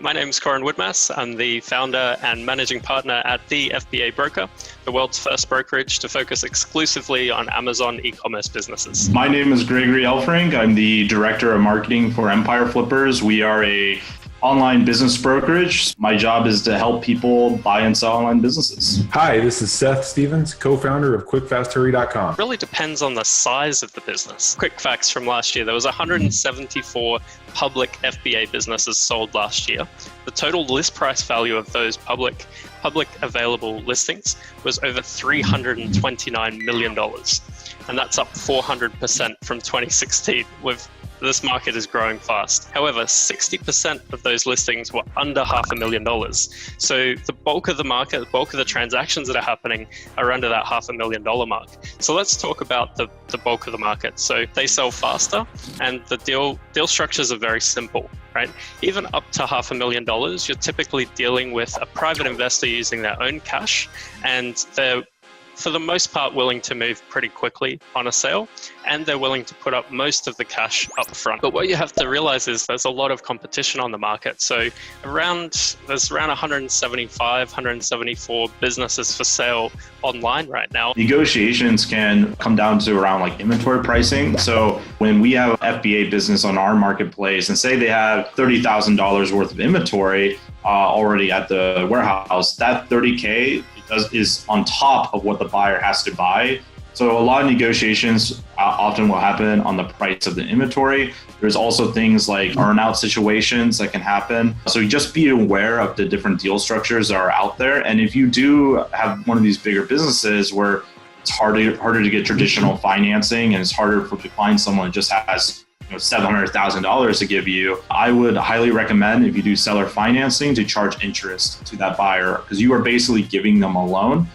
My name is Coran Woodmass. I'm the founder and managing partner at the FBA Broker, the world's first brokerage to focus exclusively on Amazon e-commerce businesses. My name is Gregory Elfrink. I'm the director of marketing for Empire Flippers. We are a online business brokerage. My job is to help people buy and sell online businesses. Hi, this is Seth Stevens, co-founder of QUICKFASTHURRY.com. It really depends on the size of the business. Quick facts from last year, there was 174 public FBA businesses sold last year. The total list price value of those public available listings was over $329 million. And that's up 400% from 2016. This market is growing fast. However, 60% of those listings were under $500,000. So the bulk of the market, the bulk of the transactions that are happening are under that $500,000 mark. So let's talk about the bulk of the market. So they sell faster and the deal structures are very simple, right? Even up to $500,000, you're typically dealing with a private investor using their own cash, and they're, for the most part, willing to move pretty quickly on a sale, and they're willing to put up most of the cash up front. But what you have to realize is there's a lot of competition on the market. So there's around 174 businesses for sale online right now. Negotiations can come down to around like inventory pricing. So when we have an FBA business on our marketplace and say they have $30,000 worth of inventory already at the warehouse, that $30K is on top of what the buyer has to buy. So a lot of negotiations often will happen on the price of the inventory. There's also things like earn-out situations that can happen. So just be aware of the different deal structures that are out there. And if you do have one of these bigger businesses where it's harder to get traditional financing and it's harder to find someone that just has $700,000 to give you, I would highly recommend, if you do seller financing, to charge interest to that buyer, because you are basically giving them a loan.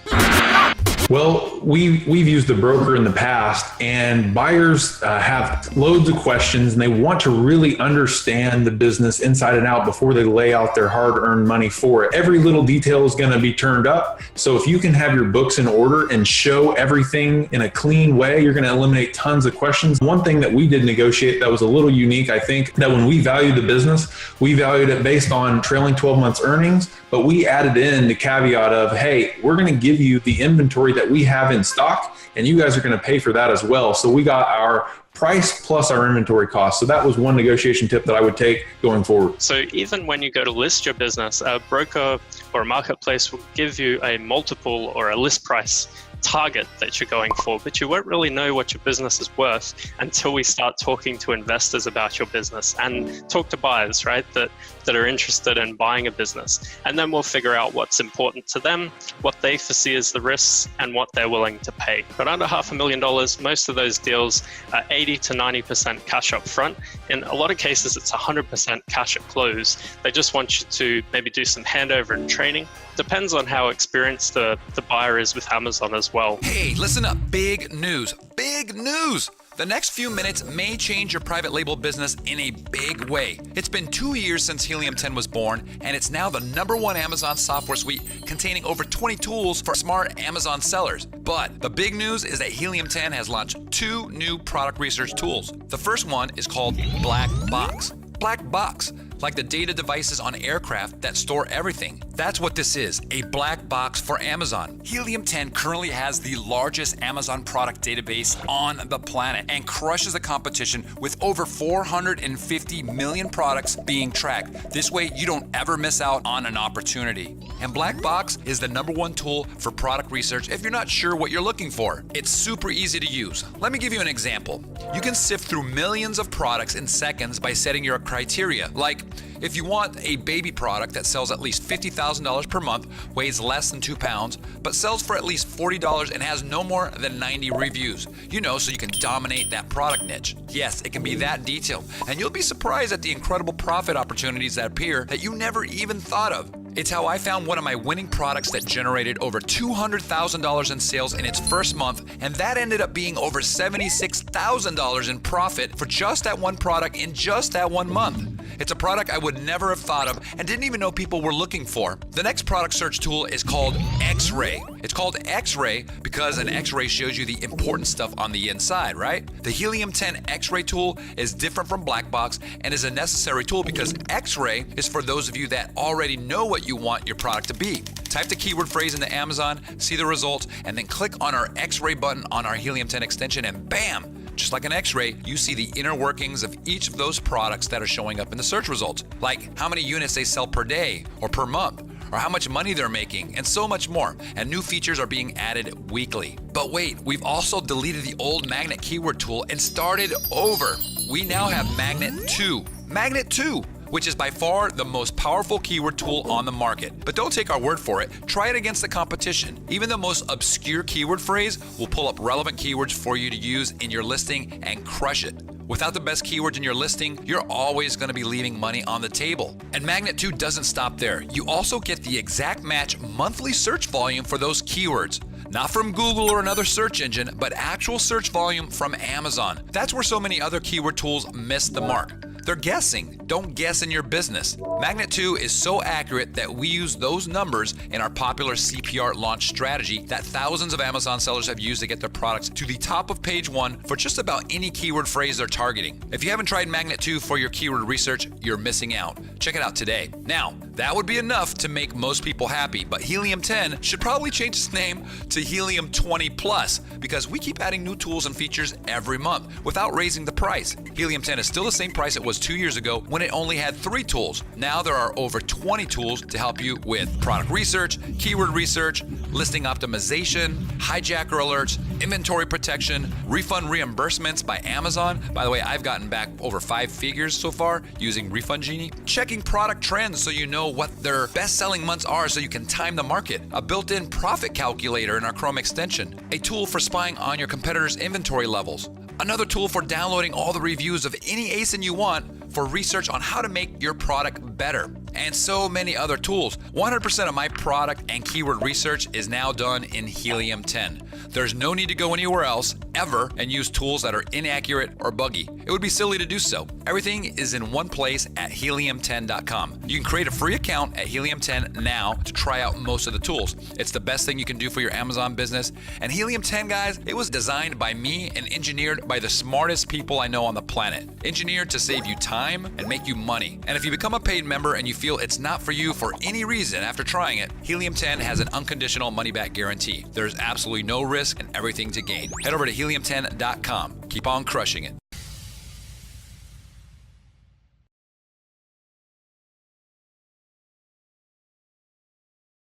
Well, we've used the broker in the past, and buyers have loads of questions and they want to really understand the business inside and out before they lay out their hard-earned money for it. Every little detail is going to be turned up. So if you can have your books in order and show everything in a clean way, you're going to eliminate tons of questions. One thing that we did negotiate that was a little unique, I think, that when we valued the business, we valued it based on trailing 12 months earnings, but we added in the caveat of, hey, we're going to give you the inventory that we have in stock, and you guys are going to pay for that as well. So we got our price plus our inventory cost. So that was one negotiation tip that I would take going forward. So even when you go to list your business, a broker or a marketplace will give you a multiple or a list price target that you're going for, but you won't really know what your business is worth until we start talking to investors about your business and talk to buyers, right, that are interested in buying a business. And then we'll figure out what's important to them, what they foresee as the risks, and what they're willing to pay. But under $500,000, most of those deals are 80 to 90% cash up front. In a lot of cases, it's 100% cash at close. They just want you to maybe do some handover and training. Depends on how experienced the buyer is with Amazon as well. Hey, listen up. Big news. Big news. The next few minutes may change your private label business in a big way. It's been 2 years since Helium 10 was born, and it's now the #1 Amazon software suite containing over 20 tools for smart Amazon sellers. But the big news is that Helium 10 has launched 2 new product research tools. The first one is called Black Box. Black Box, like the data devices on aircraft that store everything. That's what this is, a black box for Amazon. Helium 10 currently has the largest Amazon product database on the planet and crushes the competition with over 450 million products being tracked. This way, you don't ever miss out on an opportunity. And Black Box is the #1 tool for product research if you're not sure what you're looking for. It's super easy to use. Let me give you an example. You can sift through millions of products in seconds by setting your criteria. Like, if you want a baby product that sells at least $50,000 per month, weighs less than 2 pounds, but sells for at least $40 and has no more than 90 reviews, so you can dominate that product niche. Yes, it can be that detailed, and you'll be surprised at the incredible profit opportunities that appear that you never even thought of. It's how I found one of my winning products that generated over $200,000 in sales in its first month, and that ended up being over $76,000 in profit for just that one product in just that 1 month. It's a product I would never have thought of and didn't even know people were looking for. The next product search tool is called X-Ray. It's called X-Ray because an X-ray shows you the important stuff on the inside, right? The Helium 10 X-Ray tool is different from Black Box and is a necessary tool because X-Ray is for those of you that already know what you want your product to be. Type the keyword phrase into Amazon, see the results, and then click on our X-Ray button on our Helium 10 extension, and bam! Just like an X-ray, you see the inner workings of each of those products that are showing up in the search results, like how many units they sell per day or per month, or how much money they're making, and so much more. And new features are being added weekly. But wait, we've also deleted the old Magnet keyword tool and started over. We now have Magnet 2. Magnet 2! Which is by far the most powerful keyword tool on the market. But don't take our word for it. Try it against the competition. Even the most obscure keyword phrase will pull up relevant keywords for you to use in your listing and crush it. Without the best keywords in your listing, you're always going to be leaving money on the table. And Magnet 2 doesn't stop there. You also get the exact match monthly search volume for those keywords. Not from Google or another search engine, but actual search volume from Amazon. That's where so many other keyword tools miss the mark. They're guessing. Don't guess in your business. Magnet 2 is so accurate that we use those numbers in our popular CPR launch strategy that thousands of Amazon sellers have used to get their products to the top of page 1 for just about any keyword phrase they're targeting. If you haven't tried Magnet 2 for your keyword research, you're missing out. Check it out today. Now, that would be enough to make most people happy, but Helium 10 should probably change its name to Helium 20 Plus because we keep adding new tools and features every month without raising the price. Helium 10 is still the same price it was 2 years ago when it only had 3 tools. Now there are over 20 tools to help you with product research, keyword research, listing optimization, hijacker alerts, inventory protection, refund reimbursements by Amazon. By the way, I've gotten back over 5 figures so far using Refund Genie. Checking product trends so you know what their best-selling months are so you can time the market. A built-in profit calculator in our Chrome extension. A tool for spying on your competitors' inventory levels. Another tool for downloading all the reviews of any ASIN you want for research on how to make your product better. And so many other tools. 100% of my product and keyword research is now done in Helium 10. There's no need to go anywhere else, ever, and use tools that are inaccurate or buggy. It would be silly to do so. Everything is in one place at helium10.com. You can create a free account at Helium 10 now to try out most of the tools. It's the best thing you can do for your Amazon business. And Helium 10, guys, it was designed by me and engineered by the smartest people I know on the planet. Engineered to save you time and make you money. And if you become a paid member and you feel it's not for you for any reason after trying it, Helium 10 has an unconditional money-back guarantee. There's absolutely no risk and everything to gain. Head over to helium10.com. Keep on crushing it.